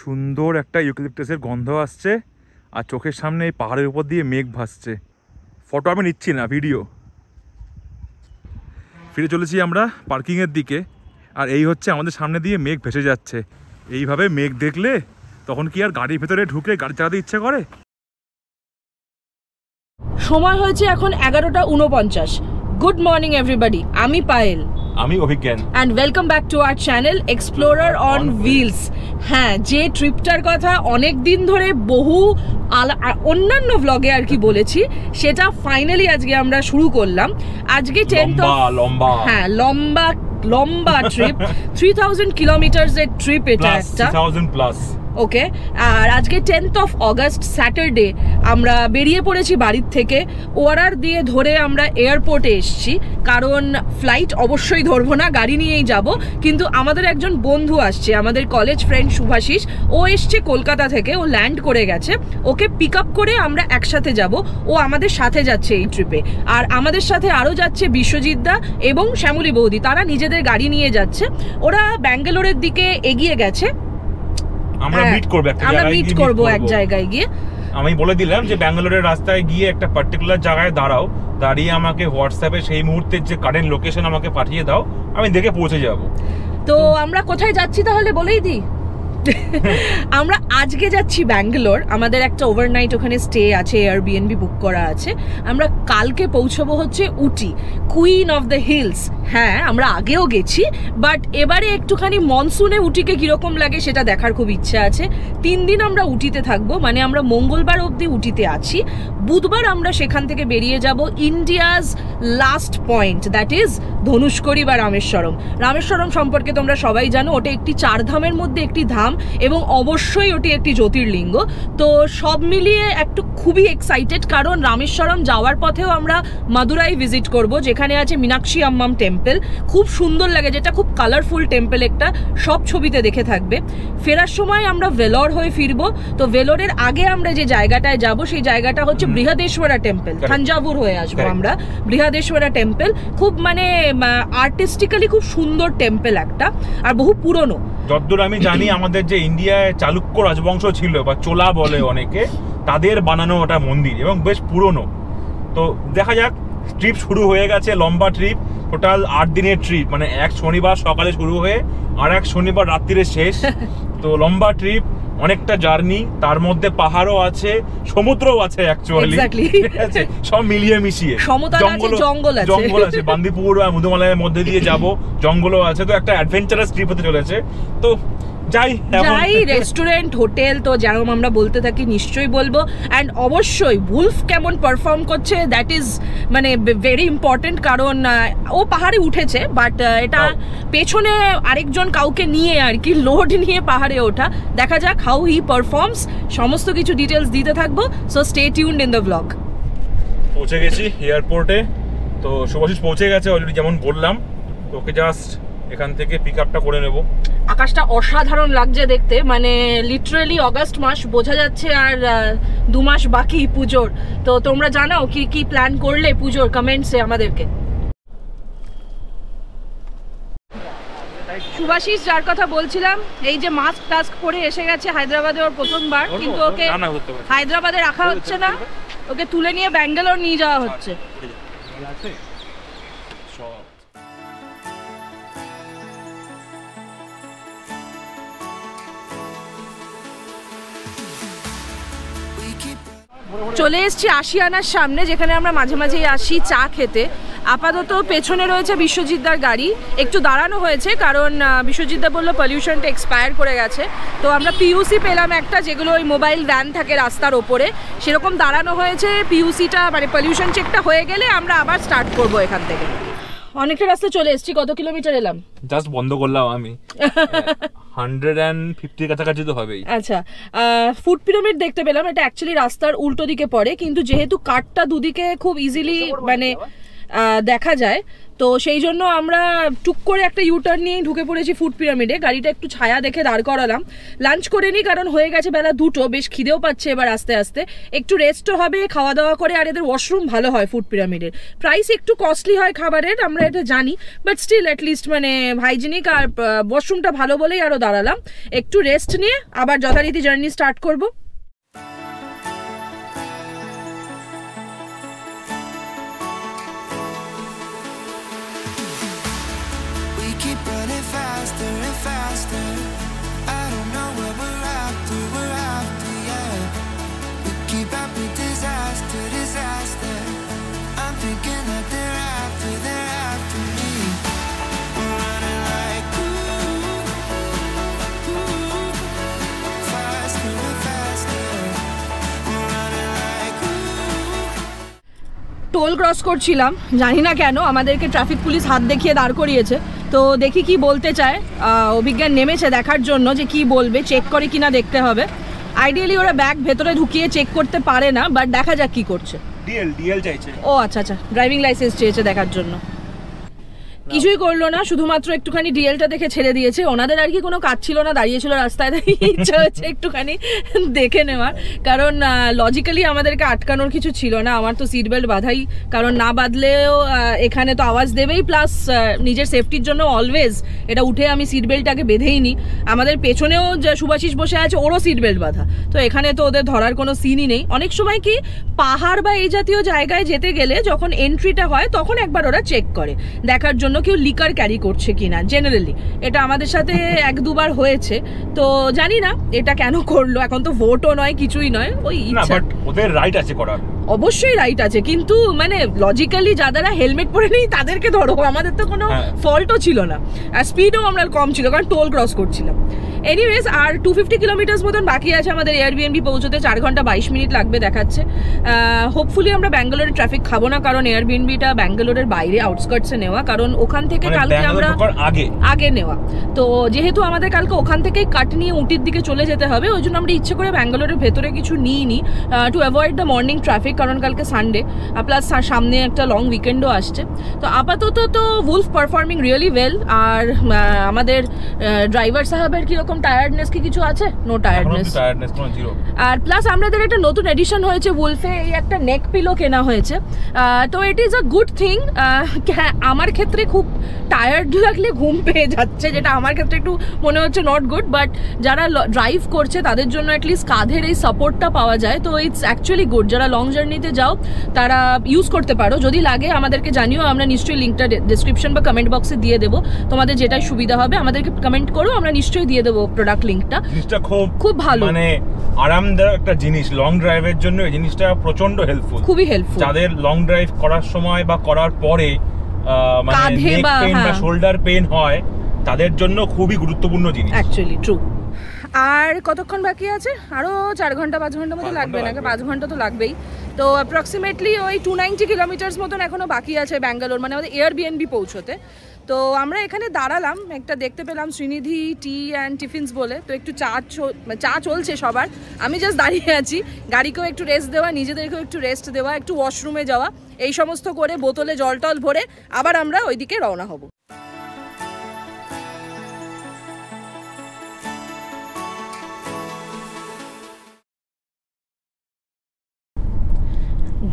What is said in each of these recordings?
সুন্দর একটা ইউক্যালিপটাসের গন্ধ আসছে আর চোখের সামনে এই পাহাড়ের উপর দিয়ে মেঘ ভাসছে। ফটো আমি নিচ্ছি না, ভিডিও। ফিরে চলেছি আমরা পার্কিংয়ের দিকে, আর এই হচ্ছে আমাদের সামনে দিয়ে মেঘ ভেসে যাচ্ছে। এইভাবে মেঘ দেখলে তখন কি আর গাড়ির ভেতরে ঢুকে গাড়ি চালাতে ইচ্ছে করে? সময় হয়েছে এখন 11:49। গুড মর্নিং এভরিবডি, আমি পায়েল, আমি Abhigyan, and welcome back to our channel Explorer on Wheels. হ্যাঁ, যে ট্রিপটার কথা অনেক দিন ধরে বহু অন্যান্য ব্লগে আর কি বলেছি, সেটা ফাইনালি আজকে আমরা শুরু করলাম। আজকে 10th হ্যাঁ লম্বা ট্রিপ 3000 কিলোমিটার্স এর ট্রিপ, এটা একটা 3000 প্লাস। ওকে, আর আজকে 10th of August স্যাটারডে আমরা বেরিয়ে পড়েছি বাড়ির থেকে। ওয়ারার দিয়ে ধরে আমরা এয়ারপোর্টে এসেছি, কারণ ফ্লাইট অবশ্যই ধরবো না, গাড়ি নিয়েই যাব। কিন্তু আমাদের একজন বন্ধু আসছে, আমাদের কলেজ ফ্রেন্ড শুভাশিস, ও এসছে কলকাতা থেকে, ও ল্যান্ড করে গেছে। ওকে পিক আপ করে আমরা একসাথে যাব, ও আমাদের সাথে যাচ্ছে এই ট্রিপে। আর আমাদের সাথে আরও যাচ্ছে বিশ্বজিৎ দা এবং শ্যামলী বৌদি, তারা নিজেদের গাড়ি নিয়ে যাচ্ছে। ওরা ব্যাঙ্গালোরের দিকে এগিয়ে গেছে। আমরা মিট করব এক জায়গায় গিয়ে। আমি বলে দিলাম যে ব্যাঙ্গালোরের রাস্তায় গিয়ে একটা পার্টিকুলার জায়গায় দাঁড়াও, দাঁড়িয়ে আমাকে হোয়াটসঅ্যাপে সেই মুহূর্তের যে কারেন্ট লোকেশন আমাকে পাঠিয়ে দাও, আমি দেখে পৌঁছে যাব। তো আমরা কোথায় যাচ্ছি তাহলে বলেই দিই। আমরা আজকে যাচ্ছি ব্যাঙ্গালোর, আমাদের একটা ওভারনাইট ওখানে স্টে আছে, এয়ারবিএনবি বুক করা আছে। আমরা কালকে পৌঁছবো হচ্ছে উটি, কুইন অফ দ্য হিলস। হ্যাঁ, আমরা আগেও গেছি, বাট এবারে একটুখানি মনসুনে উটিকে কীরকম লাগে সেটা দেখার খুব ইচ্ছা আছে। 3 দিন আমরা উটিতে থাকবো, মানে আমরা মঙ্গলবার অবধি উটিতে আছি। বুধবার আমরা সেখান থেকে বেরিয়ে যাব India's last point, that is Dhanushkodi বা রামেশ্বরম। রামেশ্বরম সম্পর্কে তোমরা সবাই জানো, ওটা একটি 4 ধামের মধ্যে একটি ধাম, এবং অবশ্যই ওটি একটি জ্যোতির্লিঙ্গ। তো সব মিলিয়ে একটু খুবই এক্সাইটেড, কারণ রামেশ্বরম যাওয়ার পথেও আমরা মাদুরাই ভিজিট করব, যেখানে আছে মীনাক্ষী আম্মাম টেম্পল। খুব সুন্দর লাগে, যেটা খুব কালারফুল টেম্পল একটা, সব ছবিতে দেখে থাকবে। ফেরার সময় আমরা ভেলোর হয়ে ফিরবো। তো ভেলোরের আগে আমরা যে জায়গাটায় যাব, সেই জায়গাটা হচ্ছে বৃহদেশ্বরা টেম্পল। থাঞ্জাভুর হয়ে আসবো আমরা, বৃহদেশ্বরা টেম্পল। খুব মানে আর্টিস্টিক্যালি খুব সুন্দর টেম্পল একটা, আর বহু পুরনো। যতদূর আমি জানি আমাদের যে ইন্ডিয়ায় চালুক্য রাজবংশ ছিল বা চোলা বলে অনেকে, তাদের বানানো ওটা মন্দির এবং বেশ পুরনো। তো দেখা যাক, ট্রিপ শুরু হয়ে গেছে, লম্বা ট্রিপ, টোটাল 8 দিনের ট্রিপ, মানে এক শনিবার সকালে শুরু হয়ে আর এক শনিবার রাত্রিরে শেষ। তো লম্বা ট্রিপ, অনেকটা জার্নি, তার মধ্যে পাহাড়ও আছে, সমুদ্রও আছে, অ্যাকচুয়ালি সব মিলিয়ে মিশিয়ে। জঙ্গল আছে, বান্দিপুর আর মধুমালয়ের মধ্যে দিয়ে যাব, জঙ্গলও আছে। তো একটা অ্যাডভেঞ্চারাস ট্রিপ হতে চলেছে। তো যাই রেস্টুরেন্ট, হোটেল তো যেরকম আমরা বলতে থাকি নিশ্চয়ই বলবো। অ্যান্ড অবশ্যই ভুলফ কেমন পারফর্ম করছে, দ্যাট ইজ মানে ভেরি ইম্পর্টেন্ট, কারণ ও পাহাড়ে উঠেছে, বাট এটা পেছনে আরেকজন কাউকে নিয়ে আর কি লোড নিয়ে পাহাড়ে ওঠা। দেখা যাক হাউ হি পারফর্মস, সমস্ত কিছু ডিটেলস দিতে থাকবো। So stay tuned in the blog. পৌঁছে গেছি এয়ারপোর্টে। তো শুভাশিস পৌঁছে গেছে অলরেডি, যেমন বললাম। ওকে জাস্ট এখান থেকে পিক আপটা করে নেব। আকাশটা অসাধারণ লাগছে দেখতে, মানে লিটারালি অগাস্ট মাস বোঝা যাচ্ছে, আর 2 মাস বাকি পুজোর। তো তোমরা জানাও কি কি প্ল্যান করলে পুজোর, কমেন্টসে আমাদেরকে। শুভাশিস যার কথা বলছিলাম, এই যে মাস্ক টাস্ক পরে এসে গেছে হায়দ্রাবাদে, ওর প্রথমবার, কিন্তু ওকে হায়দ্রাবাদে রাখা হচ্ছে না, ওকে তুলে নিয়ে ব্যাঙ্গালোর নিয়ে যাওয়া হচ্ছে। চলে এসেছি আশিয়ানার সামনে, যেখানে আমরা মাঝে মাঝেই আসি চা খেতে। আপাতত পেছনে রয়েছে বিশ্বজিৎদার গাড়ি, একটু দাঁড়ানো হয়েছে কারণ বিশ্বজিৎদা বললো পলিউশনটা এক্সপায়ার করে গেছে। তো আমরা পিইউসি পেলাম একটা, যেগুলো ওই মোবাইল ভ্যান থাকে রাস্তার ওপরে, সেরকম দাঁড়ানো হয়েছে। পিইউসিটা মানে পলিউশন চেকটা হয়ে গেলে আমরা আবার স্টার্ট করব এখান থেকে। অনেকটা রাস্তা চলে এসেছি। কত কিলোমিটার এলাম? জাস্ট বন্ধ করলাম আমি। 150 কাছাকাছি তো হবেই। আচ্ছা, ফুড পিরামিড দেখতে পেলাম। এটা অ্যাকচুয়ালি রাস্তার উল্টো দিকে পড়ে, কিন্তু যেহেতু কাঠটা দুদিকে খুব ইজিলি মানে দেখা যায়, তো সেই জন্য আমরা টুক করে একটা ইউটার্ন নিয়ে ঢুকে পড়েছি ফুড পিরামিডে। গাড়িটা একটু ছায়া দেখে দাঁড় করালাম, লাঞ্চ করে নিই কারণ হয়ে গেছে বেলা 2টো, বেশ খিদেও পাচ্ছে এবার আস্তে আস্তে, একটু রেস্টও হবে, খাওয়া দাওয়া করে। আর এদের ওয়াশরুম ভালো হয় ফুড পিরামিডের, প্রাইস একটু কস্টলি হয় খাবারের আমরা এটা জানি, বাট স্টিল অ্যাটলিস্ট মানে হাইজিনিক আর ওয়াশরুমটা ভালো বলেই আরও দাঁড়ালাম। একটু রেস্ট নিয়ে আবার যথারীতি জার্নি স্টার্ট করবো। টোল ক্রস করছিলাম, জানি না কেন আমাদেরকে ট্রাফিক পুলিশ হাত দেখিয়ে দাঁড় করিয়েছে। তো দেখি কি বলতে চায়, অভিজ্ঞান নেমেছে দেখার জন্য যে কি বলবে, চেক করে কিনা দেখতে হবে। আইডিয়ালি ওরা ব্যাগ ভেতরে ঢুকিয়ে চেক করতে পারে না, বাট দেখা যাক কি করছে। ডিএল চাইছে। ও আচ্ছা, ড্রাইভিং লাইসেন্স চেয়েছে দেখার জন্য। কিছুই করলো না, শুধুমাত্র একটুখানি ডিএলটা দেখে ছেড়ে দিয়েছে। ওনাদের আর কি কোনো কাজ ছিল না, দাঁড়িয়েছিল রাস্তায়, ইচ্ছা হচ্ছে একটুখানি দেখে নেওয়ার, কারণ লজিক্যালি আমাদেরকে আটকানোর কিছু ছিল না। আমার তো সিট বেল্ট বাঁধাই, কারণ না বাঁধলেও এখানে তো আওয়াজ দেবেই, প্লাস নিজের সেফটির জন্য অলওয়েজ এটা উঠে আমি সিট বেল্টটাকে বেঁধেই নিই। আমাদের পেছনেও যে শুভাশিস বসে আছে ওরও সিট বেল্ট বাঁধা, তো এখানে তো ওদের ধরার কোনো সিনই নেই। অনেক সময় কি পাহাড় বা এই জাতীয় জায়গায় যেতে গেলে যখন এন্ট্রিটা হয় তখন একবার ওরা চেক করে দেখার জন্য কেউ লিকার ক্যারি করছে কিনা। জেনারেলি এটা আমাদের সাথে 1-2বার হয়েছে, তো জানি না এটা কেন করলো। এখন তো ভোটও নয়, কিছুই নয়, ওই ইচ্ছা। ওদের রাইট আছে করার, অবশ্যই রাইট আছে, কিন্তু মানে লজিক্যালি যারা হেলমেট পরে নেই তাদেরকে ধরো, আমাদের তো কোনো ফল্টও ছিল না, আর স্পিডও আমরা কম ছিল কারণ টোল ক্রস করছিলাম। এনিওয়েজ আর 250 কিলোমিটার্স মতন বাকি আছে আমাদের এয়ারবিএনবি পৌঁছতে, 4 ঘন্টা 22 মিনিট লাগবে দেখাচ্ছে। হোপফুলি আমরা ব্যাঙ্গালোরে ট্রাফিক খাবো না, কারণ এয়ারবিএনবিটা ব্যাঙ্গালোরের বাইরে আউটস্কার্টসে নেওয়া, কারণ ওখান থেকে কালকে আমরা আগে নেওয়া। তো যেহেতু আমাদের কালকে ওখান থেকেই কাট নিয়ে উটির দিকে চলে যেতে হবে, ওই জন্য আমরা ইচ্ছে করে ব্যাঙ্গালোরের ভেতরে কিছু নিইনি, to avoid the morning traffic, কারণ কালকে সানডে, প্লাস সামনে একটা লং উইকেন্ডও আসছে। তো আপাতত তো উলফ পারফর্মিং রিয়েলি ওয়েল। আর আমাদের ড্রাইভার সাহেবের কিরকম টায়ার্ডনেস কি কিছু আছে? নো টায়ার্ডনেস, আর প্লাস আমাদের একটা নতুন এডিশন হয়েছে উলফে, এই একটা নেক পিলো কেনা হয়েছে, তো it is a good thing. আমার ক্ষেত্রে খুব টায়ার্ড লাগলে ঘুম পেয়ে যাচ্ছে, যেটা আমার ক্ষেত্রে একটু মনে হচ্ছে নট গুড, বাট যারা ড্রাইভ করছে তাদের জন্য অ্যাটলিস্ট কাঁধের এই সাপোর্টটা পাওয়া যায়, তো ইটস অ্যাকচুয়ালি গুড। যারা লং জার্নিতে যাও তারা ইউজ করতে পারো, যদি লাগে আমাদেরকে জানিও, আমরা নিশ্চয়ই লিঙ্কটা ডিসক্রিপশন বা কমেন্ট বক্সে দিয়ে দেবো, তোমাদের যেটাই সুবিধা হবে আমাদেরকে কমেন্ট করো, আমরা নিশ্চয়ই দিয়ে দেবো প্রোডাক্ট লিঙ্কটা। জিনিসটা খুব ভালো, মানে আরামদায়ক একটা জিনিস লং ড্রাইভের জন্য, এই জিনিসটা প্রচন্ড হেল্পফুল, খুবই হেল্পফুল। যাদের লং ড্রাইভ করার সময় বা করার পরে মানে নেক পেইন বা শোল্ডার পেইন হয়, তাদের জন্য খুবই গুরুত্বপূর্ণ জিনিস অ্যাকচুয়ালি, ট্রু। আর কতক্ষণ বাকি আছে? আরো 4 ঘন্টা 5 ঘন্টা মতো লাগবে নাকি? 5 ঘন্টা তো লাগবেই। তো অ্যাপ্রক্সিমেটলি ওই 290 কিলোমিটার্স মতন এখনো বাকি আছে ব্যাঙ্গালোর, মানে আমাদের এয়ারবিএনবি পৌঁছতে। তো আমরা এখানে দাঁড়ালাম, একটা দেখতে পেলাম শ্রীনিধি টি অ্যান্ড টিফিনস বলে, তো একটু চা চলছে সবার, আমি জাস্ট দাঁড়িয়ে আছি। গাড়িকেও একটু রেস্ট দেওয়া, নিজেদেরকেও একটু রেস্ট দেওয়া, একটু ওয়াশরুমে যাওয়া, এই সমস্ত করে বোতলে জল টল ভরে আবার আমরা ওইদিকে রওনা হব।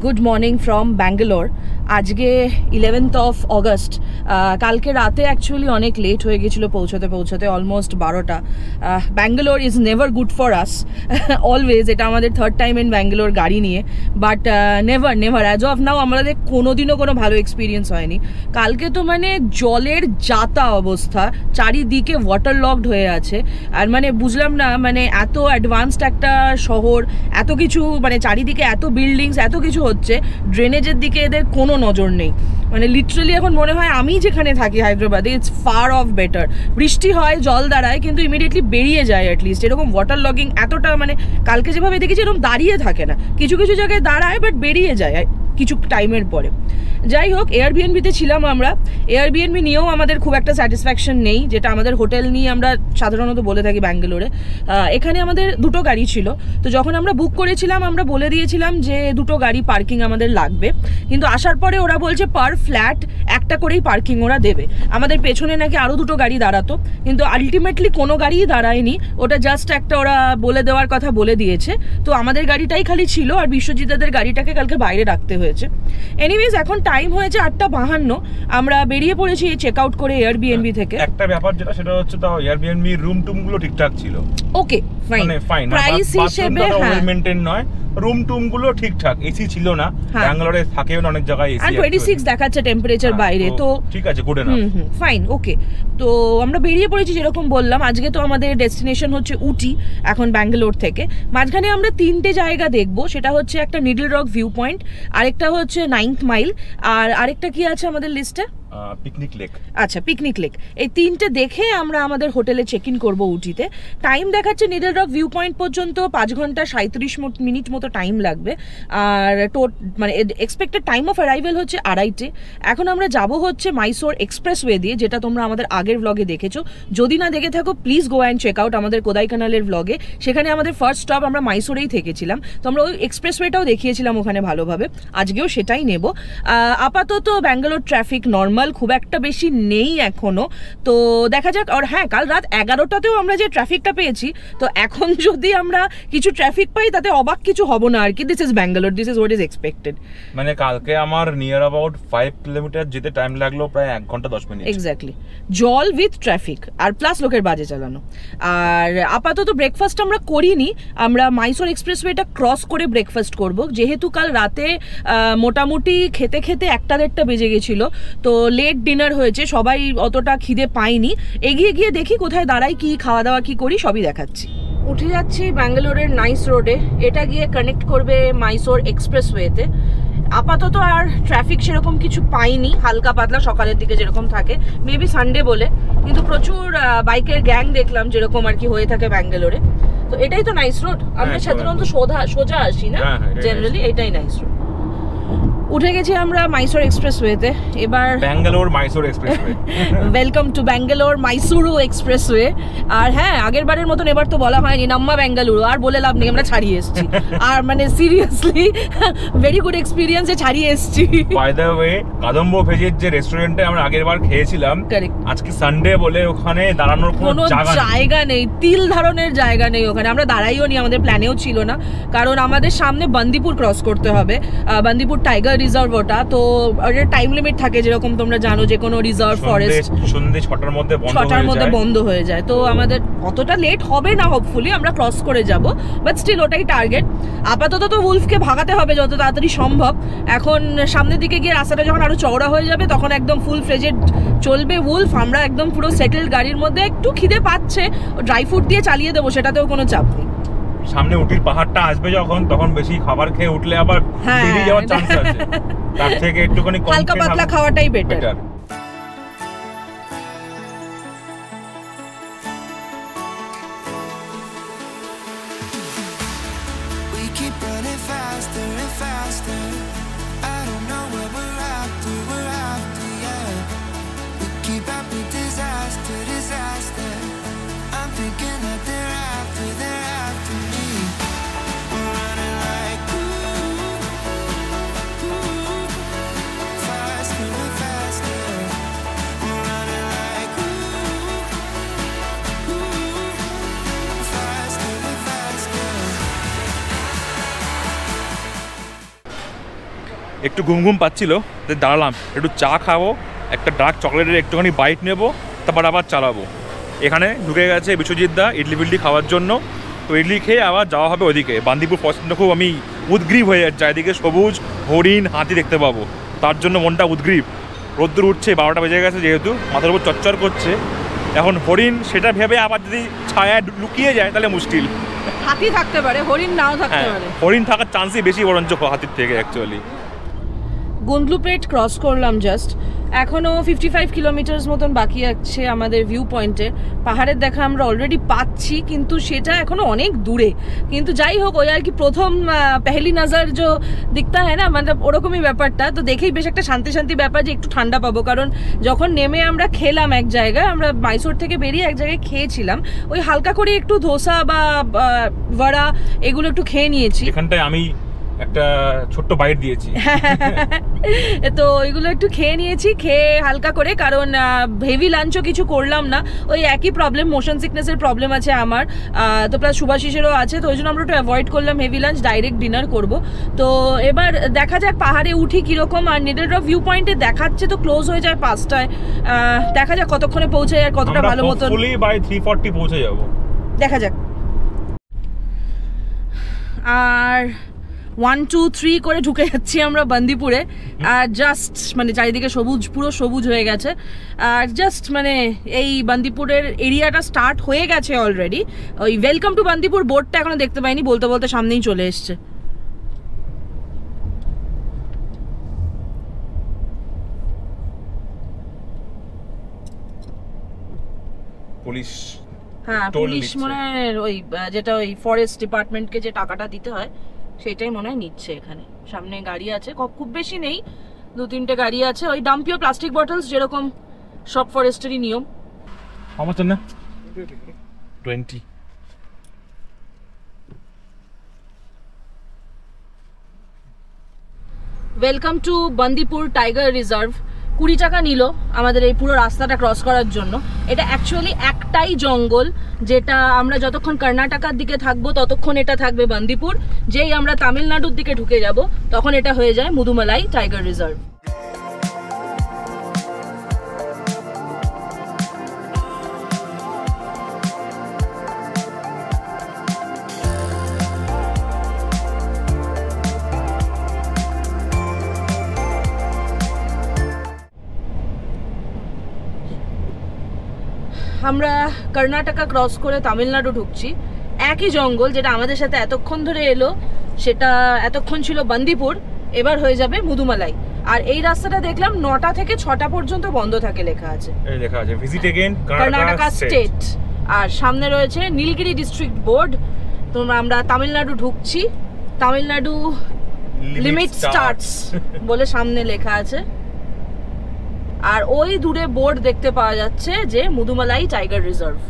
Good morning from Bangalore. আজকে 11th of August। কালকে রাতে অ্যাকচুয়ালি অনেক লেট হয়ে গেছিলো পৌঁছতে অলমোস্ট 12টা। Bangalore is never good for us always, এটা আমাদের 3rd টাইম ইন ব্যাঙ্গালোর গাড়ি নিয়ে, but never as of now আমাদের কোনোদিনও কোনো ভালো এক্সপিরিয়েন্স হয়নি। কালকে তো মানে জলের যাতা অবস্থা, চারিদিকে ওয়াটার লকড হয়ে আছে, আর মানে বুঝলাম না, মানে এত অ্যাডভান্সড একটা শহর, এত কিছু মানে চারিদিকে এত বিল্ডিংস, এত কিছু হচ্ছে, ড্রেনেজের দিকে এদের কোনো নজর নেই। মানে লিটারালি এখন মনে হয় আমি যেখানে থাকি হায়দ্রাবাদে, ইটস ফার অফ বেটার। বৃষ্টি হয়, জল দাঁড়ায়, কিন্তু ইমিডিয়েটলি বেরিয়ে যায় অ্যাটলিস্ট। এরকম ওয়াটার লগিং এতটা মানে কালকে যেভাবে দেখেছি এরকম দাঁড়িয়ে থাকে না, কিছু কিছু জায়গায় দাঁড়ায় বাট বেরিয়ে যায়। কিছু টাইমের পরে। যাই হোক, এয়ারবিএনবিতে ছিলাম আমরা। এয়ারবিএনবি নিয়েও আমাদের খুব একটা স্যাটিসফ্যাকশন নেই, যেটা আমাদের হোটেল নিয়ে আমরা সাধারণত বলে থাকি ব্যাঙ্গালোরে। এখানে আমাদের 2টো গাড়ি ছিল, তো যখন আমরা বুক করেছিলাম আমরা বলে দিয়েছিলাম যে 2টো গাড়ি পার্কিং আমাদের লাগবে, কিন্তু আসার পরে ওরা বলছে পার ফ্ল্যাট একটা করেই পার্কিং ওরা দেবে। আমাদের পেছনে নাকি আরও 2টো গাড়ি দাঁড়াতো, কিন্তু আলটিমেটলি কোনো গাড়িই দাঁড়ায়নি, ওটা জাস্ট একটা ওরা বলে দেওয়ার কথা বলে দিয়েছে। তো আমাদের গাড়িটাই খালি ছিল, আর বিশ্বজিৎদের গাড়িটাকে কালকে বাইরে রাখতে হয়েছে। এনিওয়েজ, এখন টাইম হয়েছে 8:52, আমরা বেরিয়ে পড়েছি চেক আউট করে এয়ারবিএনবি থেকে। একটা ব্যাপার যেটা সেটা হচ্ছে তাও এয়ারবিএনবি রুম টুম গুলো ঠিকঠাক ছিল। ওকে, ফাইন, প্রাইস হিসেবে ওয়েল মেইনটেইন নয়, রুম টুম গুলো ঠিকঠাক, এসি ছিল না, ব্যাঙ্গালোরে থাকেও না অনেক জায়গায় এসি, আর 26 দেখাচ্ছে টেম্পারেচার বাইরে, তো ঠিক আছে, গুড এনাফ, ফাইন, ওকে। তো আমরা বেরিয়ে পড়েছি, যেরকম বললাম আজকে তো আমাদের ডেস্টিনেশন হচ্ছে উটি এখন ব্যাঙ্গালোর থেকে। মাঝখানে আমরা 3টে জায়গা দেখবো, সেটা হচ্ছে একটা নিডল রক ভিউ পয়েন্ট, আরেকটা হচ্ছে 9th মাইল, আর আরেকটা কি আছে আমাদের লিস্টে, পিকনিক লেক। আচ্ছা, পিকনিক লেক। এই 3টে দেখে আমরা আমাদের হোটেলে চেক ইন করবো উটিতে। টাইম দেখাচ্ছে নিডল রক ভিউ পয়েন্ট পর্যন্ত 5 ঘন্টা 37 মিনিট মতো টাইম লাগবে, আর মানে এক্সপেক্টেড টাইম অফ অ্যারাইভেল হচ্ছে 2:30। এখন আমরা যাব হচ্ছে মাইসোর এক্সপ্রেসওয়ে দিয়ে, যেটা তোমরা আমাদের আগের ব্লগে দেখেছো। যদি না দেখে থাকো please go and check out আমাদের কোদাইকানালের ব্লগে, সেখানে আমাদের ফার্স্ট স্টপ আমরা মাইসোরেই থেকেছিলাম, তো আমরা ওই এক্সপ্রেসওয়েটাও দেখিয়েছিলাম ওখানে ভালোভাবে, আজকেও সেটাই নেব। আপাতত ব্যাঙ্গালোর ট্রাফিক নর্মাল, খুব একটা বেশি নেই এখনো, তো দেখা যাক। আর হ্যাঁ, কাল রাত 11টাতেও আমরা যে ট্রাফিকটা পেয়েছি, তো এখন যদি আমরা কিছু ট্রাফিক পাই তাতে অবাক কিছু হব না আর কি। This is Bangalore, this is what is expected. মানে কালকে আমার নিয়ার অ্যাবাউট 5 কিলোমিটার যেতে টাইম লাগলো প্রায় 1 ঘন্টা 10 মিনিট। এক্স্যাক্টলি, জল উইথ ট্রাফিক আর প্লাস লোকের বাজে চালানো। আর আপাতত ব্রেকফাস্ট আমরা করিনি, আমরা মাইসোর এক্সপ্রেসওয়েটা ক্রস করে ব্রেকফাস্ট করব, যেহেতু কাল রাতে মোটামুটি খেতে খেতে 1টা-1:30 বেজে গেছিল, তো লেট ডিনার হয়েছে, সবাই অতটা খিদে পায়নি। এগিয়ে গিয়ে দেখি কোথায় দাঁড়াই, কি খাওয়া দাওয়া কি করি সবই দেখাচ্ছি। উঠে যাচ্ছি ব্যাঙ্গালোরের নাইস রোডে, এটা গিয়ে কানেক্ট করবে মাইসোর এক্সপ্রেসওয়েতে। আপাতত আর ট্রাফিক সেরকম কিছু পাইনি, হালকা পাতলা সকালের দিকে যেরকম থাকে, মেবি সানডে বলে, কিন্তু প্রচুর বাইকের গ্যাং দেখলাম যেরকম আর কি হয়ে থাকে ব্যাঙ্গালোরে। তো এটাই তো নাইস রোড, আমরা সাধারণত সোজা আসি না, জেনারেলি এটাই নাইস রোড। উঠে গেছি আমরা মাইসোর এক্সপ্রেসওয়েতে, এবার Bangalore Mysore expressway. Welcome to Bangalore Mysuru expressway. আর হ্যাঁ, আগের বারের মতন এবার তো বলা হয়নি নাম্মা ব্যাঙ্গালুরু, আর বলে লাভ নেই, আমরা ছাড়িয়ে এসেছি। আর মানে সিরিয়াসলি ভেরি গুড এক্সপিরিয়েন্স, ছাড়িয়ে এসেছি। বাই দ্য ওয়ে, কাদম্বো ভেজের যে রেস্টুরেন্টে আমরা আগের বার খেয়েছিলাম, আজকে সানডে বলে ওখানে দাঁড়ানোর কোনো জায়গা নেই, তিল ধারণের জায়গা নেই ওখানে। আমরা দাঁড়াইও নি, আমাদের প্ল্যানেও ছিল না, কারণ আমাদের সামনে বান্দিপুর ক্রস করতে হবে, বান্দিপুর টাইগার রিজার্ভ ওটা, তো ওটার টাইম লিমিট থাকে যেরকম তোমরা জানো, যে কোনো রিজার্ভ ফরেস্ট সন্ধ্যে 6টার মধ্যে বন্ধ হয়ে যায়। তো আমাদের অতটা লেট হবে না, হোপফুলি আমরা ক্রস করে যাব, বাট স্টিল ওটাই টার্গেট। আপাতত তো উলফকে ভাগাতে হবে যত তাড়াতাড়ি সম্ভব। এখন সামনের দিকে গিয়ে রাস্তাটা যখন আরো চওড়া হয়ে যাবে, তখন একদম ফুল ফ্লেজেড চলবে উলফ। আমরা একদম পুরো সেটেলড গাড়ির মধ্যে, একটু খিদে পাচ্ছে, ড্রাই ফ্রুট দিয়ে চালিয়ে দেবো, সেটাতেও কোনো চাপ নেই। সামনে উটির পাহাড়টা আসবে যখন, তখন বেশি খাবার খেয়ে উঠলে আবার বেরিয়ে যাওয়ার চান্স আছে, তার থেকে একটুখানি হালকা পাতলা খাওয়াটাই বেটার। একটু ঘুম পাচ্ছিল, দাঁড়ালাম একটু চা খাবো, একটা ডার্ক চকলেটের একটুখানি বাইট নেবো, তারপর আবার চালাবো। এখানে ঢুকে গেছে বিশ্বজিৎ দা ইডলি ফিডলি খাওয়ার জন্য, তো ইডলি খেয়ে আবার যাওয়া হবে ওইদিকে বান্দিপুর পছন্দ। খুব আমি উদ্গ্রীব হয়ে যাচ্ছে, চারিদিকে সবুজ, হরিণ, হাতি দেখতে পাবো, তার জন্য মনটা উদ্গ্রীব। রোদ্দুর উঠছে, 12টা বেজে গেছে, যেহেতু মাথার উপর চচ্চর করছে। এখন হরিণ সেটা ভেবে আবার যদি ছায়া লুকিয়ে যায় তাহলে মুশকিল। হাতি থাকতে পারে, হরিণ নাও থাকতে পারে। হরিণ থাকার চান্সই বেশি বরঞ্চ হাতির থেকে অ্যাকচুয়ালি। গুন্ডলুপেট ক্রস করলাম জাস্ট, এখনও 55 কিলোমিটার্স মতন বাকি আছে আমাদের ভিউ পয়েন্টে। পাহাড়ের দেখা আমরা অলরেডি পাচ্ছি, কিন্তু সেটা এখনো অনেক দূরে। কিন্তু যাই হোক, ওই আর কি প্রথম পেহলি নজর যে দিকতা হয় না, মানে ওরকমই ব্যাপারটা। তো দেখেই বেশ একটা শান্তি শান্তি ব্যাপার যে একটু ঠান্ডা পাবো, কারণ যখন নেমে আমরা খেলাম এক জায়গায়, আমরা মাইসোর থেকে বেরিয়ে এক জায়গায় খেয়েছিলাম, ওই হালকা করে একটু ধোসা বা বড়া এগুলো একটু খেয়ে নিয়েছি। এখানটায় আমি একটা ছোট্ট বাইট দিয়েছি। তো ওইগুলো একটু খেয়ে নিয়েছি, খেয়ে হালকা করে, কারণ হেভি লাঞ্চও কিছু করলাম না। ওই একই প্রবলেম, মোশন সিকনেসের প্রবলেম আছে আমার, তো প্লাস শুভাশিসেরও আছে, তো ওই জন্য আমরা একটু অ্যাভয়েড করলাম হেভি লাঞ্চ, ডাইরেক্ট ডিনার করব। তো এবার দেখা যাক পাহাড়ে উঠি কীরকম। আর নিডল ড্রপ ভিউ পয়েন্টে দেখাচ্ছে তো ক্লোজ হয়ে যায় 5টায়, দেখা যাক কতক্ষণে পৌঁছে আর কতটা ভালো মতন। বাই 3:40 পৌঁছে যাব, দেখা যাক। আর 1 2 3 করে ঢুকে যাচ্ছি আমরা বান্দিপুরে, আর জাস্ট মানে চারিদিকে সবুজ, পুরো সবুজ হয়ে গেছে। আর জাস্ট মানে এই বান্দিপুরের এরিয়াটা স্টার্ট হয়ে গেছে অলরেডি। ওই ওয়েলকাম টু বান্দিপুর বোর্ডটা এখনো দেখতে পাইনি, বলতে বলতে সামনেই চলে এসছে। পুলিশ, হ্যাঁ পুলিশ মনে হয় ওই যেটা ওই ফরেস্ট ডিপার্টমেন্টকে যে টাকাটা দিতে হয় সেটাই মনে হয় নিচ্ছে। এখানে সামনে গাড়ি আছে, খুব বেশি নেই, 2-3টে গাড়ি আছে। ওই ডাম্পিও প্লাস্টিক বটলস, যেরকম সব ফরেস্টেরই নিয়ম। আমার না 20। Welcome to Bandipur tiger reserve. 20 টাকা নিল আমাদের এই পুরো রাস্তাটা ক্রস করার জন্য। এটা অ্যাকচুয়ালি একটাই জঙ্গল, যেটা আমরা যতক্ষণ কর্ণাটকার দিকে থাকবো ততক্ষণ এটা থাকবে বান্দিপুর। যেই আমরা তামিলনাড়ুর দিকে ঢুকে যাব তখন এটা হয়ে যায় মুদুমালাই টাইগার রিজার্ভ। আমরা কর্ণাটকা ক্রস করে তামিলনাড়ু ঢুকছি। একই জঙ্গল, যেটা আমাদের সাথে এতক্ষণ ধরে এলো সেটা এতক্ষণ ছিল বান্দিপুর, এবার হয়ে যাবে মুদুমালাই। আর এই রাস্তাটা দেখলাম 9টা থেকে 6টা পর্যন্ত বন্ধ থাকে, লেখা আছে, এই লেখা আছে ভিজিট এগেইন কর্ণাটকা স্টেট। আর সামনে রয়েছে নীলগিরি ডিস্ট্রিক্ট বোর্ড। তোমরা আমরা তামিলনাড়ু ঢুকছি, তামিলনাড়ু লিমিট স্টার্টস বলে সামনে লেখা আছে। আর ওই দূরে বোর্ড দেখতে পাওয়া যাচ্ছে যে মুদুমালাই টাইগার রিজার্ভ।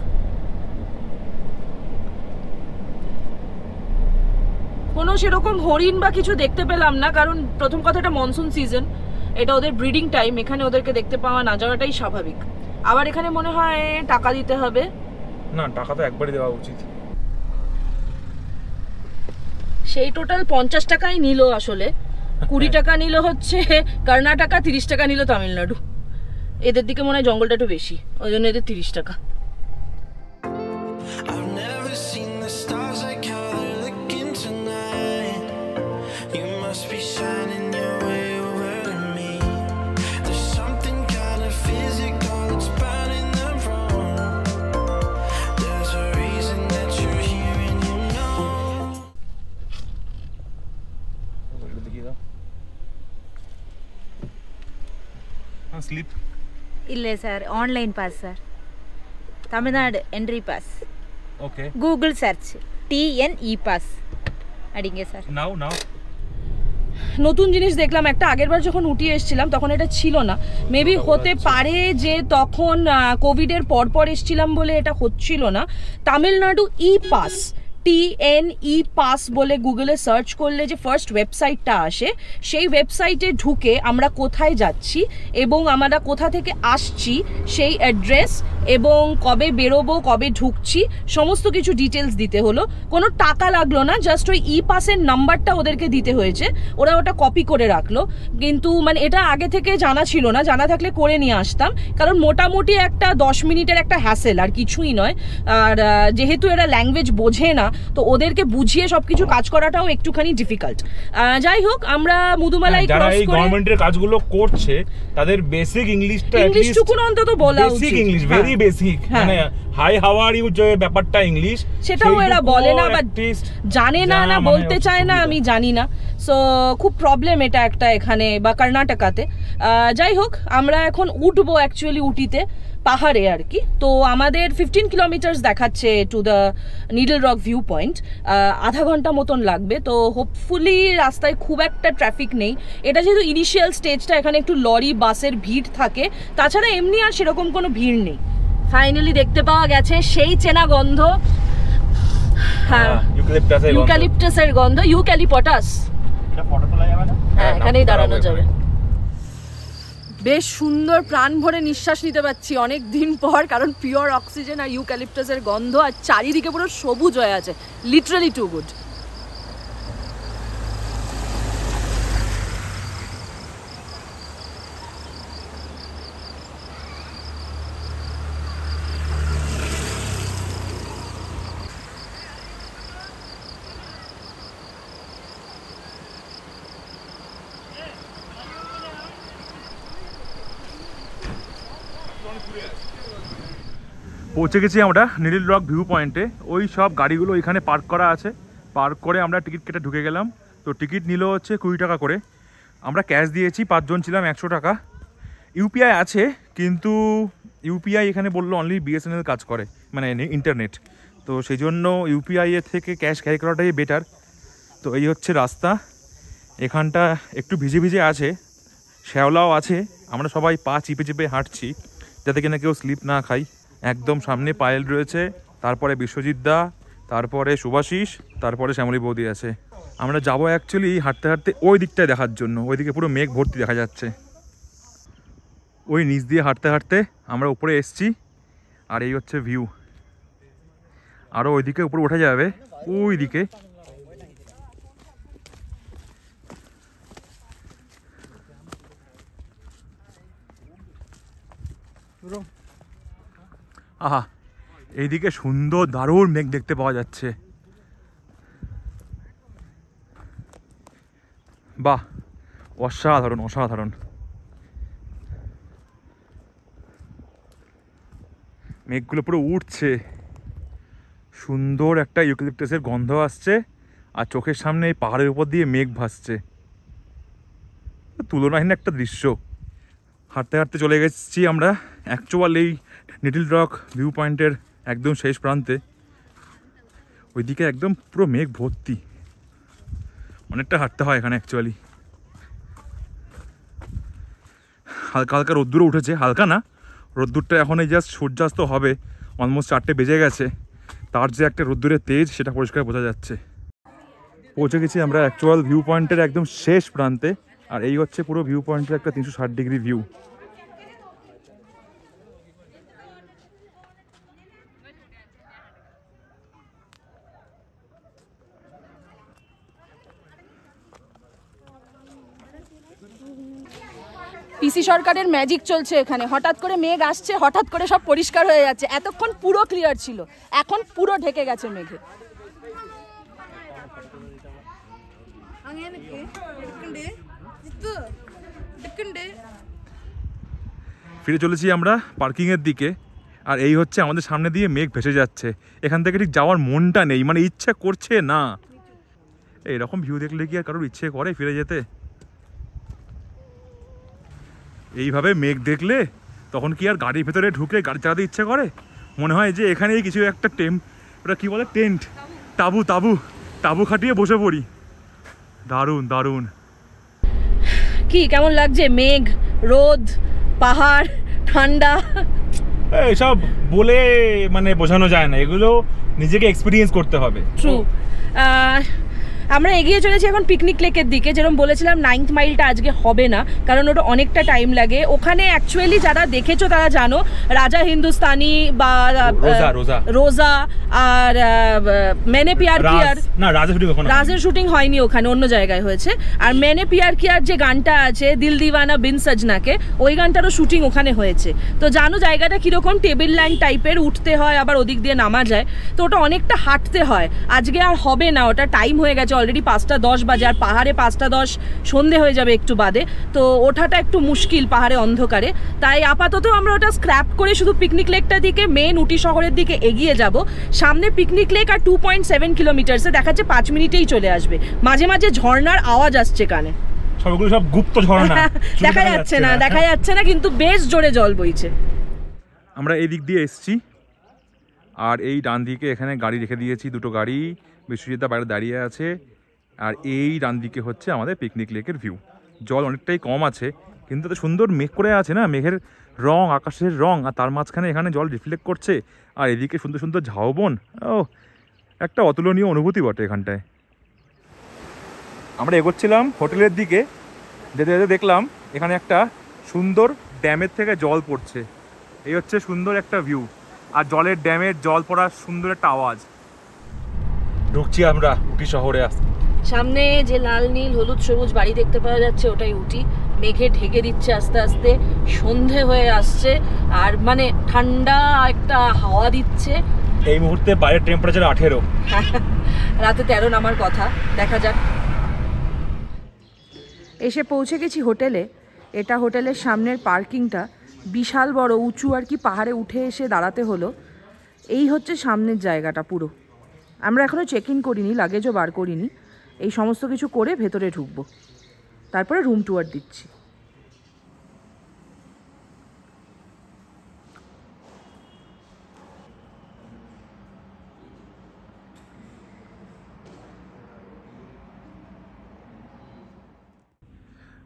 কোনো সেরকম হরিণ বা কিছু দেখতে পেলাম না, কারণ প্রথম কথাটা মনসুন সিজন, এটা ওদের ব্রিডিং টাইম, এখানে ওদেরকে দেখতে পাওয়া না যাওয়াটাই স্বাভাবিক। আবার এখানে মনে হয় টাকা দিতে হবে। না, টাকা তো একবারই দেওয়া উচিত। সেই টোটাল 50 টাকাই নিল আসলে। 20 টাকা নিল হচ্ছে কর্ণাটকা, 30 টাকা নিল তামিলনাড়ু। এদের দিকে মনে হয় জঙ্গলটা একটু বেশি, ওই জন্য এদের 30 টাকা। ಸ್ಲಿಪ್ ಇಲ್ಲ sir, online pass sir, Tamil Nadu entry pass. Okay, Google search TNE pass আড়িঙ্গে স্যার। নাও নতুন জিনিস দেখলাম একটা, আগের বার যখন উঠে এসেছিলাম তখন এটা ছিল না। মেবি হতে পারে যে তখন কোভিডের পরপর এসেছিলাম বলে এটা হচ্ছিল না। তামিলনাড়ু ই পাস, TNE পাস বলে গুগলে সার্চ করলে যে ফার্স্ট ওয়েবসাইটটা আসে, সেই ওয়েবসাইটে ঢুকে আমরা কোথায় যাচ্ছি এবং আমরা কোথা থেকে আসছি সেই অ্যাড্রেস এবং কবে বেরোবো, কবে ঢুকছি, সমস্ত কিছু ডিটেলস দিতে হলো। কোনো টাকা লাগলো না, জাস্ট ওই ই পাসের নাম্বারটা ওদেরকে দিতে হয়েছে, ওরা ওটা কপি করে রাখলো। কিন্তু মানে এটা আগে থেকে জানা ছিল না, জানা থাকলে করে নিয়ে আসতাম, কারণ মোটামুটি একটা 10 মিনিটের একটা হ্যাসেল, আর কিছুই নয়। আর যেহেতু এরা ল্যাঙ্গুয়েজ বোঝে না, তো ওদেরকে বুঝিয়ে সবকিছু কাজ করাটাও একটুখানি ডিফিকাল্ট। যাই হোক, আমরা মুদুমালাই ক্রস করে গভর্নমেন্টের কাজগুলো করছে, তাদের বেসিক ইংলিশটা ইংলিশটুকুন অন্তত বলা উচিত। বেসিক ইংলিশ, ভেরি বেসিক, মানে হাই হাউ আর ইউ যে ব্যাপারটা ইংলিশ, সেটাও এরা বলে না বা জানে না, না বলতে চায় না, আমি জানি না। সো খুব প্রবলেম এটা একটা এখানে বা কর্ণাটকাতে। যাই হোক, আমরা এখন উঠবো অ্যাকচুয়ালি উটিতে, পাহাড়ে আর কি। তো আমাদের 15 কিলোমিটার্স দেখাচ্ছে to the needle rock view point, আধা ঘন্টা মতন লাগবে। তো হোপফুলি রাস্তায় খুব একটা ট্রাফিক নেই। এটা যেহেতু ইনিশিয়াল স্টেজটা, এখানে একটু লরি বাসের ভিড় থাকে, তাছাড়া এমনি আর সেরকম কোনো ভিড় নেই। ফাইনালি দেখতে পাওয়া গেছে সেই চেনা গন্ধ, হ্যাঁ ইউক্যালিপটাসের গন্ধ, ইউক্যালিপটাস। হ্যাঁ, এখানেই দাঁড়ানো যাবে। বেশ সুন্দর প্রাণ ভরে নিঃশ্বাস নিতে পারছি অনেক দিন পর, কারণ পিওর অক্সিজেন আর ইউক্যালিপটাসের গন্ধ, আর চারিদিকে পুরো সবুজ হয়ে আছে, লিটারালি টু গুড। পৌঁছে গেছি আমরা নিডল রক ভিউ পয়েন্টে। ওই সব গাড়িগুলো এখানে পার্ক করা আছে, পার্ক করে আমরা টিকিট কেটে ঢুকে গেলাম। তো টিকিট নিল হচ্ছে 20 টাকা করে, আমরা ক্যাশ দিয়েছি, 5 জন ছিলাম, 100 টাকা। ইউপিআই আছে, কিন্তু ইউপিআই এখানে বললো অনলি বিএসএনএল কাজ করে, মানে ইন্টারনেট। তো সেই জন্য ইউপিআই এর থেকে ক্যাশ ক্যারি করাটাই বেটার। তো এই হচ্ছে রাস্তা, এখানটা একটু ভিজে ভিজে আছে, শ্যাওলাও আছে, আমরা সবাই পা চিপে চিপে হাঁটছি যাতে কিনা কেউ স্লিপ না খাই। একদম সামনে পায়েল রয়েছে, তারপরে বিশ্বজিৎ দা, তারপরে শুভাশিস, তারপরে শ্যামলী বৌদি আছে। আমরা যাবো অ্যাকচুয়ালি হাঁটতে হাঁটতে ওই দিকটায় দেখার জন্য, ওইদিকে পুরো মেঘ ভর্তি দেখা যাচ্ছে। ওই নিচ দিয়ে হাঁটতে হাঁটতে আমরা উপরে এসছি, আর এই হচ্ছে ভিউ। আরও ওইদিকে উপরে ওঠা যাবে, ওই দিকে। আহা, এইদিকে সুন্দর দারুণ মেঘ দেখতে পাওয়া যাচ্ছে। বাহ, অসাধারণ অসাধারণ। মেঘগুলো পুরো উঠছে, সুন্দর একটা ইউক্যালিপটাসের গন্ধ আসছে, আর চোখের সামনে এই পাহাড়ের উপর দিয়ে মেঘ ভাসছে, তুলনাহীন একটা দৃশ্য। হাঁটতে হাঁটতে চলে গেছি আমরা অ্যাকচুয়ালি নিডল রক ভিউ পয়েন্টের একদম শেষ প্রান্তে। ওইদিকে একদম পুরো মেঘ ভর্তি, অনেকটা হাঁটতে হয় এখানে অ্যাকচুয়ালি। হালকা হালকা রোদ্দুরও উঠেছে, হালকা না, রোদ্দুরটা এখন এই জাস্ট সূর্যাস্ত হবে, অলমোস্ট 4টে বেজে গেছে। তার যে একটা রোদ্দুরের তেজ সেটা পরিষ্কার বোঝা যাচ্ছে। পৌঁছে গেছি আমরা অ্যাকচুয়াল ভিউ পয়েন্টের একদম শেষ প্রান্তে, আর এই হচ্ছে পুরো ভিউ পয়েন্টের একটা 360 ডিগ্রি ভিউ। পিসি সরকারের ম্যাজিক চলছে এখানে, হঠাৎ করে মেঘ আসছে, হঠাৎ করে সব পরিষ্কার হয়ে যাচ্ছে। এতক্ষণ পুরো ক্লিয়ার ছিল, এখন পুরো ঢেকে গেছে মেঘে। ফিরে চলেছি আমরা পার্কিংয়ের দিকে, আর এই হচ্ছে আমাদের সামনে দিয়ে মেঘ ভেসে যাচ্ছে। এখান থেকে ঠিক যাওয়ার মনটা নেই, মানে ইচ্ছা করছে না। এইরকম ভিউ দেখলে কি আর কারোর ইচ্ছে করে ফিরে যেতে? এইভাবে মেঘ দেখলে তখন কি আর গাড়ির ভেতরে ঢুকে গাড়ি চালাতে ইচ্ছে করে? মনে হয় যে এখানেই কিছু একটা ওটা কী বলে, টেন্ট, তাবু তাবু তাবু খাটিয়ে বসে পড়ি। দারুণ দারুণ। কি কেমন লাগছে? মেঘ, রোদ, পাহাড়, ঠান্ডা, এসব বলে মানে বোঝানো যায় না, এগুলো নিজেকে এক্সপিরিয়েন্স করতে হবে। ট্রু। আমরা এগিয়ে চলেছি এখন পিকনিক লেকের দিকে। যেরকম বলেছিলাম 9th মাইলটা আজকে হবে না, কারণ ওটা অনেকটা টাইম লাগে। ওখানে অ্যাকচুয়ালি যারা দেখেছো তারা জানো, রাজা হিন্দুস্তানি বা রোজা আর মেনে পিয়ার কিয়ার, না রাজের শুটিং হয়নি ওখানে, অন্য জায়গায় হয়েছে। আর মেনে পিয়ার কিয়ার যে গানটা আছে, দিল দিওয়ানা বিন সজনাকে, ওই গানটারও শুটিং ওখানে হয়েছে। তো জানো জায়গাটা কিরকম, টেবিল ল্যান্ড টাইপের, উঠতে হয় আবার ওদিক দিয়ে নামা যায়, তো ওটা অনেকটা হাঁটতে হয়। আজকে আর হবে না, ওটা টাইম হয়ে গেছে, অলরেডি 5:10 বাজে, আর পাহাড়ে 5:10 সন্ধে হয়ে যাবে একটু বাদে, তো ওঠাটা একটু মুশকিল পাহাড়ে অন্ধকারে। তাই আপাতত আমরা ওটা স্ক্র্যাপ করে শুধু পিকনিক লেকটার দিকে, মেন উটি শহরের দিকে এগিয়ে যাব। সামনে পিকনিক লেক আর 2.7 কিলোমিটার্সে দেখাচ্ছে 5 মিনিটেই চলে আসবে। মাঝে মাঝে ঝর্ণার আওয়াজ আসছে কানে, সবগুলো সব গুপ্ত ঝর্ণা, দেখা যাচ্ছে না কিন্তু বেশ জোরে জল বইছে। আমরা এই দিক দিয়ে এসেছি, আর এই ডান দিকে এখানে গাড়ি রেখে দিয়েছি, দুটো গাড়ি, বিশ্বজিৎদা বাইরে দাঁড়িয়ে আছে। আর এই ডান দিকে হচ্ছে আমাদের পিকনিক লেকের ভিউ। জল অনেকটাই কম আছে, কিন্তু এত সুন্দর মেঘ করে আছে না, মেঘের রং, আকাশের রং, আর তার মাঝখানে এখানে জল রিফ্লেক্ট করছে, আর এদিকে সুন্দর সুন্দর ঝাউবন। ও, একটা অতুলনীয় অনুভূতি বটে এখানটায়। আমরা এগোচ্ছিলাম হোটেলের দিকে, যেতে যেতে দেখলাম এখানে একটা সুন্দর ড্যামের থেকে জল পড়ছে। এই হচ্ছে সুন্দর একটা ভিউ, আর জলের ড্যামের জল পড়ার সুন্দর একটা আওয়াজ। ঢুকছি আমরা উটি শহরে। সামনে যে লাল নীল হলুদ সবুজ বাড়ি দেখতে পাওয়া যাচ্ছে ওটাই উটি। মেঘে ঢেকে দিচ্ছে আস্তে আস্তে, সন্ধে হয়ে আসছে, আর মানে ঠান্ডা একটা হাওয়া দিচ্ছে। এই মুহূর্তে বাইরের টেম্পারেচার 18, রাতে 13 নামার কথা, দেখা যাক। এসে পৌঁছে গেছি হোটেলে। এটা হোটেলের সামনের পার্কিংটা, বিশাল বড় উঁচু আর কি, পাহাড়ে উঠে এসে দাঁড়াতে হলো। এই হচ্ছে সামনের জায়গাটা পুরো। আমরা এখনও চেক ইন করিনি, লাগেজও বার করিনি। এই সমস্ত কিছু করে ভেতরে ঢুকবো, তারপরে রুম ট্যুর দিচ্ছি।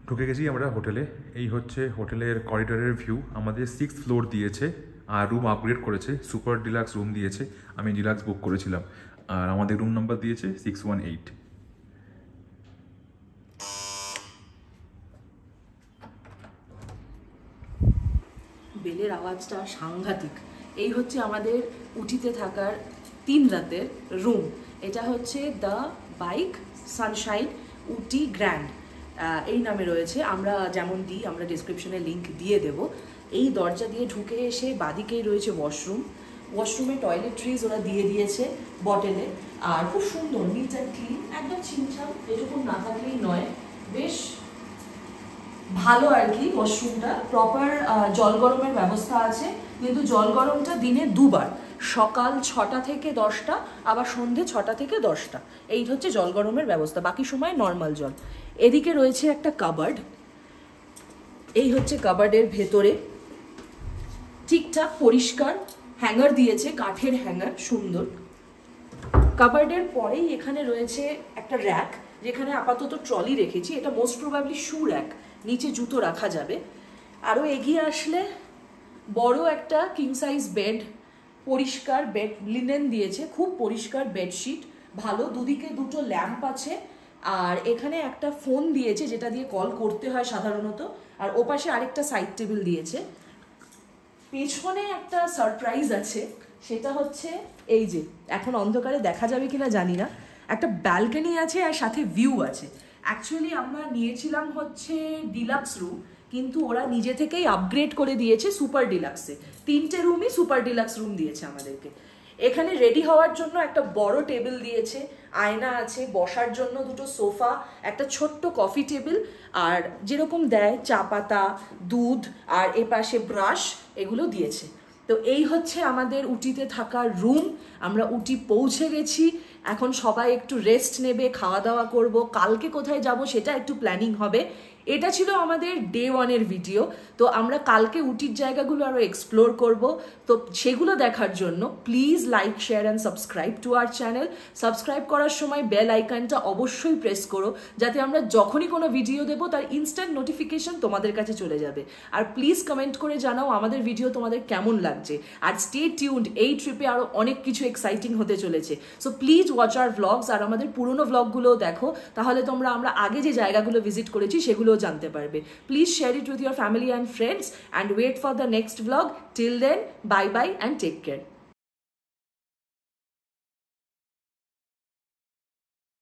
ঢুকে গেছি আমরা হোটেলে। এই হচ্ছে হোটেলের করিডোরের ভিউ। আমাদের 6th ফ্লোর দিয়েছে, আর রুম আপগ্রেড করেছে, সুপার ডিলাক্স রুম দিয়েছে। আমি ডিলাক্স বুক করেছিলাম, আর আমাদের রুম নাম্বার দিয়েছে 618। বেলের আওয়াজটা সাংঘাতিক। এই হচ্ছে আমাদের উটিতে থাকার 3 রাতের রুম। এটা হচ্ছে the bike Sunshine Ooty grand, এই নামে রয়েছে। আমরা যেমন দিই, আমরা ডিসক্রিপশনে লিঙ্ক দিয়ে দেব। এই দরজা দিয়ে ঢুকে এসে বাদিকেই রয়েছে ওয়াশরুম। ওয়াশরুমে টয়লেট্রিজ ওরা দিয়ে দিয়েছে বটেলে, আর খুব সুন্দর নিট অ্যান্ড ক্লিন, একদম ছিমছাম, এটুকু না থাকলেই নয়। বেশ ভালো আর কি ওয়াশরুমটা। প্রপার জল গরমের ব্যবস্থা আছে, কিন্তু জল গরমটা দিনে 2 বার, সকাল 6টা থেকে 10টা, আবার সন্ধে 6টা থেকে 10টা। এই হচ্ছে জল গরমের ব্যবস্থা, বাকি সময় নর্মাল জল। এদিকে রয়েছে একটা কাবার্ড। এই হচ্ছে কাবার্ডের ভেতরে ঠিকঠাক পরিষ্কার হ্যাঙ্গার দিয়েছে, কাঠের হ্যাঙ্গার, সুন্দর। কাবার্ডের পরেই এখানে রয়েছে একটা র্যাক, যেখানে আপাতত ট্রলি রেখেছি। এটা মোস্ট প্রবাবলি শু র্যাক, নিচে জুতো রাখা যাবে। আরও এগিয়ে আসলে বড় একটা কিং সাইজ বেড, পরিষ্কার বেড লিনেন দিয়েছে, খুব পরিষ্কার বেডশিট, ভালো। দুদিকে দুটো ল্যাম্প আছে, আর এখানে একটা ফোন দিয়েছে যেটা দিয়ে কল করতে হয় সাধারণত, আর ওপাশে আরেকটা সাইড টেবিল দিয়েছে। পেছনে একটা সারপ্রাইজ আছে, সেটা হচ্ছে এই যে, এখন অন্ধকারে দেখা যাবে কিনা জানি না, একটা ব্যালকনি আছে আর সাথে ভিউ আছে। অ্যাকচুয়ালি আমরা নিয়েছিলাম হচ্ছে ডিলাক্স রুম, কিন্তু ওরা নিজে থেকেই আপগ্রেড করে দিয়েছে সুপার ডিলাক্সে। 3টে রুমই সুপার ডিলাক্স রুম দিয়েছে আমাদেরকে। এখানে রেডি হওয়ার জন্য একটা বড় টেবিল দিয়েছে, আয়না আছে, বসার জন্য 2টো সোফা, একটা ছোট্ট কফি টেবিল, আর যেরকম দেয় চা পাতা, দুধ, আর এপাশে ব্রাশ, এগুলো দিয়েছে। তো এই হচ্ছে আমাদের উটিতে থাকার রুম। আমরা উটি পৌঁছে গেছি, এখন সবাই একটু রেস্ট নেবে, খাওয়া দাওয়া করব, কালকে কোথায় যাব সেটা একটু প্ল্যানিং হবে। এটা ছিল আমাদের ডে 1-এর ভিডিও। তো আমরা কালকে উটির জায়গাগুলো আরও এক্সপ্লোর করব। তো সেগুলো দেখার জন্য please like, share and subscribe to our channel. Subscribe করার সময় বেল আইকনটা অবশ্যই প্রেস করো, যাতে আমরা যখনই কোনো ভিডিও দেবো তার ইনস্ট্যান্ট নোটিফিকেশন তোমাদের কাছে চলে যাবে। আর প্লিজ কমেন্ট করে জানাও আমাদের ভিডিও তোমাদের কেমন লাগছে। আর স্টে টিউনড, এই ট্রিপে আরও অনেক কিছু এক্সাইটিং হতে চলেছে। So please watch our vlogs, আর আমাদের পুরোনো ভ্লগগুলোও দেখো, তাহলে তোমরা আমরা আগে যে জায়গাগুলো ভিজিট করেছি সেগুলোও জানতে পারবে। Please share it with your family and friends, and wait for the next vlog. Till then, bye bye and take care.